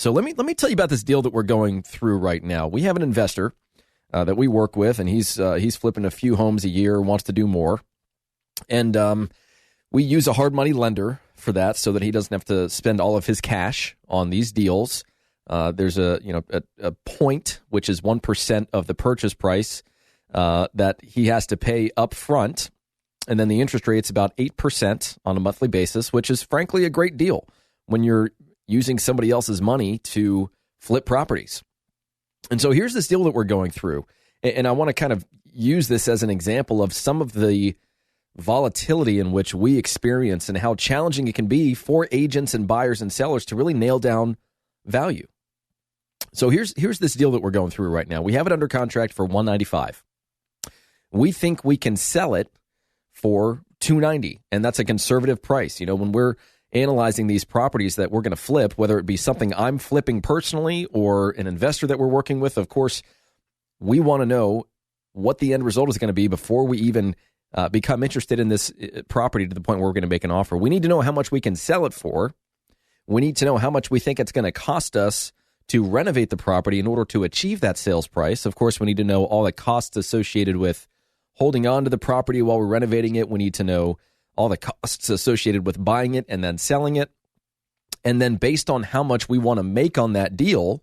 So let me tell you about this deal that we're going through right now. We have an investor that we work with, and he's flipping a few homes a year, wants to do more. And we use a hard money lender for that so that he doesn't have to spend all of his cash on these deals. There's a point, which is 1% of the purchase price that he has to pay up front. And then the interest rate's about 8% on a monthly basis, which is frankly a great deal when you're using somebody else's money to flip properties. And so here's this deal that we're going through. And I want to kind of use this as an example of some of the volatility in which we experience and how challenging it can be for agents and buyers and sellers to really nail down value. So here's this deal that we're going through right now. We have it under contract for $195. We think we can sell it for $290, and that's a conservative price. You know, when we're analyzing these properties that we're going to flip, whether it be something I'm flipping personally or an investor that we're working with, of course, we want to know what the end result is going to be before we even become interested in this property to the point where we're going to make an offer. We need to know how much we can sell it for. We need to know how much we think it's going to cost us to renovate the property in order to achieve that sales price. Of course, we need to know all the costs associated with holding on to the property while we're renovating it. We need to know all the costs associated with buying it and then selling it. And then based on how much we want to make on that deal,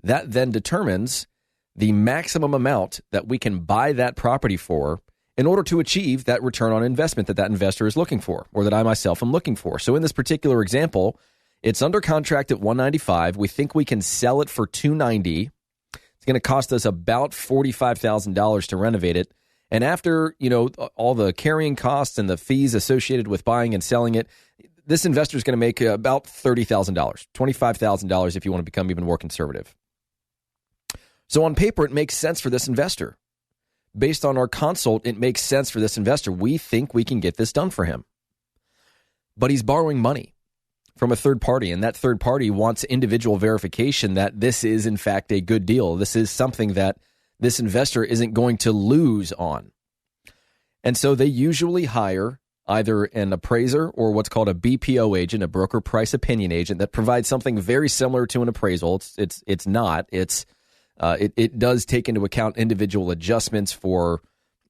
that then determines the maximum amount that we can buy that property for in order to achieve that return on investment that investor is looking for, or that I myself am looking for. So in this particular example, it's under contract at $195. We think we can sell it for $290. It's going to cost us about $45,000 to renovate it. And after, all the carrying costs and the fees associated with buying and selling it, this investor is going to make about $30,000, $25,000 if you want to become even more conservative. So on paper, it makes sense for this investor. Based on our consult, it makes sense for this investor. We think we can get this done for him. But he's borrowing money from a third party, and that third party wants individual verification that this is, in fact, a good deal. This is something that this investor isn't going to lose on. And so they usually hire either an appraiser or what's called a BPO agent, a broker price opinion agent, that provides something very similar to an appraisal. It's not. It does take into account individual adjustments for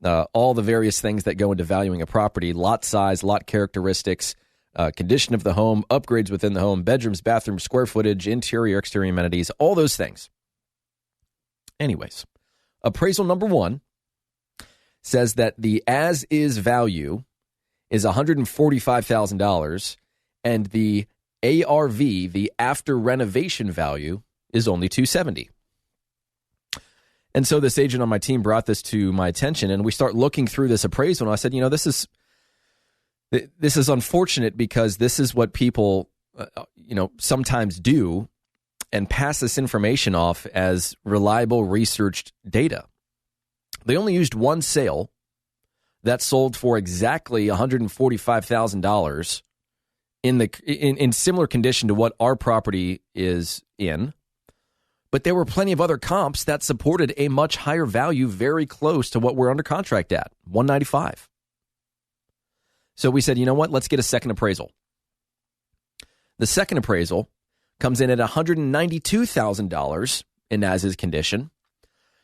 all the various things that go into valuing a property: lot size, lot characteristics, condition of the home, upgrades within the home, bedrooms, bathrooms, square footage, interior, exterior amenities, all those things. Anyways, appraisal number one says that the as-is value is $145,000, and the ARV, the after renovation value, is only $270,000. And so this agent on my team brought this to my attention, and we start looking through this appraisal, and I said, this is unfortunate because this is what people, sometimes do and pass this information off as reliable researched data. They only used one sale that sold for exactly $145,000 in similar condition to what our property is in. But there were plenty of other comps that supported a much higher value, very close to what we're under contract at, $195,000. So we said, you know what? Let's get a second appraisal. The second appraisal comes in at $192,000 in as-is condition,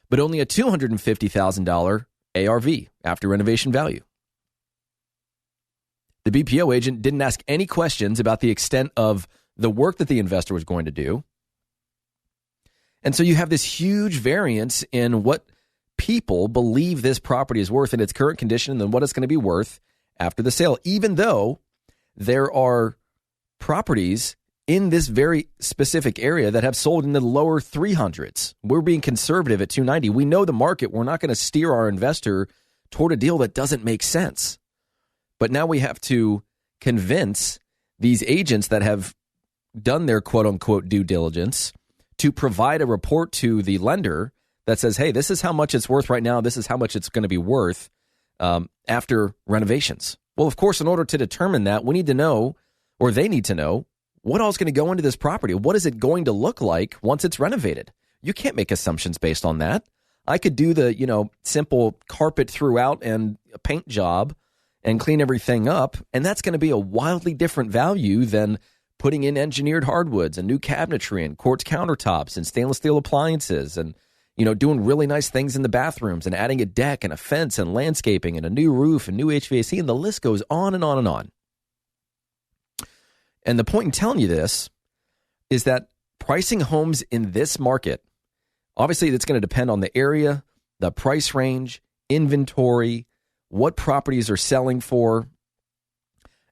but only a $250,000 ARV, after renovation value. The BPO agent didn't ask any questions about the extent of the work that the investor was going to do. And so you have this huge variance in what people believe this property is worth in its current condition and then what it's going to be worth after the sale, even though there are properties in this very specific area that have sold in the lower 300s. We're being conservative at $290,000. We know the market. We're not going to steer our investor toward a deal that doesn't make sense. But now we have to convince these agents that have done their quote-unquote due diligence to provide a report to the lender that says, hey, this is how much it's worth right now. This is how much it's going to be worth after renovations. Well, of course, in order to determine that, we need to know, or they need to know, what all is going to go into this property. What is it going to look like once it's renovated? You can't make assumptions based on that. I could do the, simple carpet throughout and a paint job and clean everything up, and that's going to be a wildly different value than putting in engineered hardwoods and new cabinetry and quartz countertops and stainless steel appliances and, doing really nice things in the bathrooms and adding a deck and a fence and landscaping and a new roof and new HVAC, and the list goes on and on and on. And the point in telling you this is that pricing homes in this market, obviously it's going to depend on the area, the price range, inventory, what properties are selling for.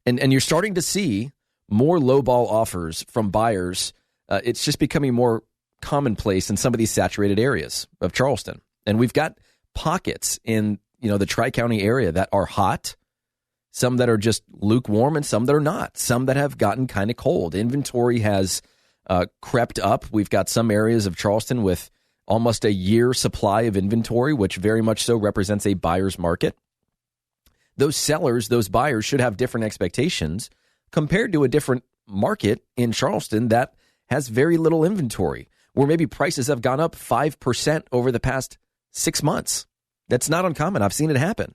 And you're starting to see more lowball offers from buyers. It's just becoming more commonplace in some of these saturated areas of Charleston. And we've got pockets in, the Tri-County area that are hot, some that are just lukewarm, and some that are not, some that have gotten kind of cold. Inventory has crept up. We've got some areas of Charleston with almost a year supply of inventory, which very much so represents a buyer's market. Those sellers, those buyers should have different expectations compared to a different market in Charleston that has very little inventory, where maybe prices have gone up 5% over the past 6 months. That's not uncommon. I've seen it happen.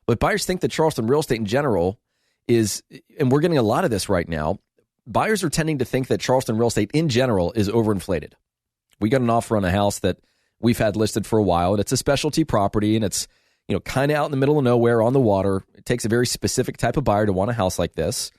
But buyers think that Charleston real estate in general is, and we're getting a lot of this right now, buyers are tending to think that Charleston real estate in general is overinflated. We got an offer on a house that we've had listed for a while, and it's a specialty property, and it's kind of out in the middle of nowhere on the water. It takes a very specific type of buyer to want a house like this.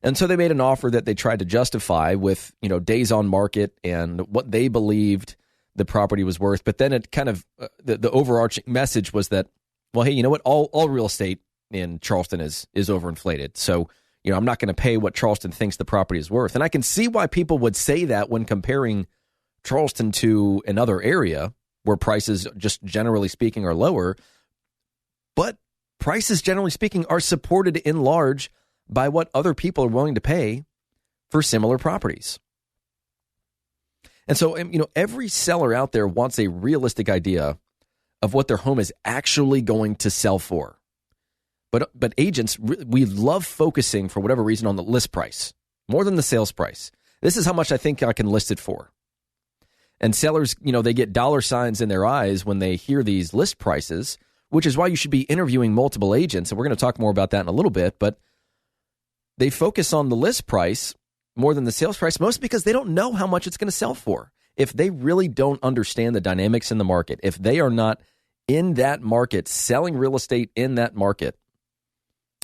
And so they made an offer that they tried to justify with, days on market and what they believed the property was worth. But then it kind of, the overarching message was that, well, hey, you know what? All real estate in Charleston is overinflated. So, I'm not going to pay what Charleston thinks the property is worth. And I can see why people would say that when comparing Charleston to another area where prices, just generally speaking, are lower. But prices, generally speaking, are supported in large by what other people are willing to pay for similar properties. And so, every seller out there wants a realistic idea of what their home is actually going to sell for. But agents, we love focusing, for whatever reason, on the list price more than the sales price. This is how much I think I can list it for. And sellers, they get dollar signs in their eyes when they hear these list prices, which is why you should be interviewing multiple agents. And we're going to talk more about that in a little bit. But they focus on the list price more than the sales price, mostly because they don't know how much it's going to sell for. If they really don't understand the dynamics in the market, if they are not in that market, selling real estate in that market,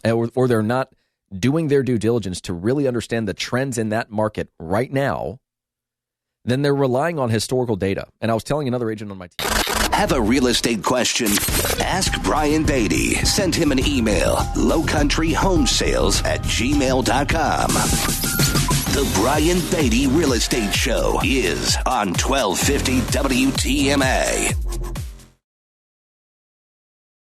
or they're not doing their due diligence to really understand the trends in that market right now, then they're relying on historical data. And I was telling another agent on my team. Have a real estate question? Ask Brian Beatty. Send him an email, lowcountryhomesales@gmail.com. The Brian Beatty Real Estate Show is on 1250 WTMA.